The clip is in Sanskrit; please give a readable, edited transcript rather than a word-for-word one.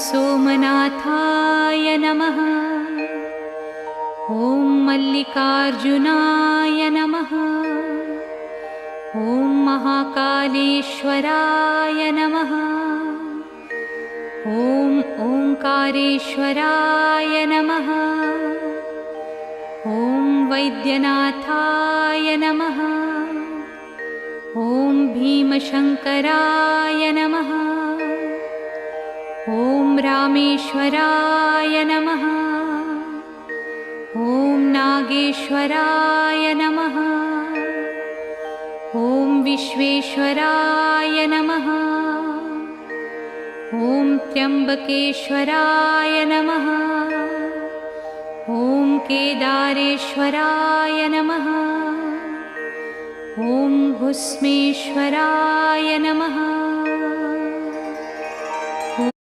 सोमनाथाय नमः। ॐ मल्लिकार्जुनाय नमः। ॐ महाकालेश्वराय नमः। ॐ ओंकारेश्वराय नमः। ॐ वैद्यनाथाय नमः। ॐ भीमशंकराय नमः। ॐ रामेश्वराय नमः। ॐ नागेश्वराय नमः। ॐ विश्वेश्वराय नमः। ॐ त्र्यंबकेश्वराय नमः। ॐ केदारेश्वराय नमः। ॐ घुस्मेश्वराय नमः।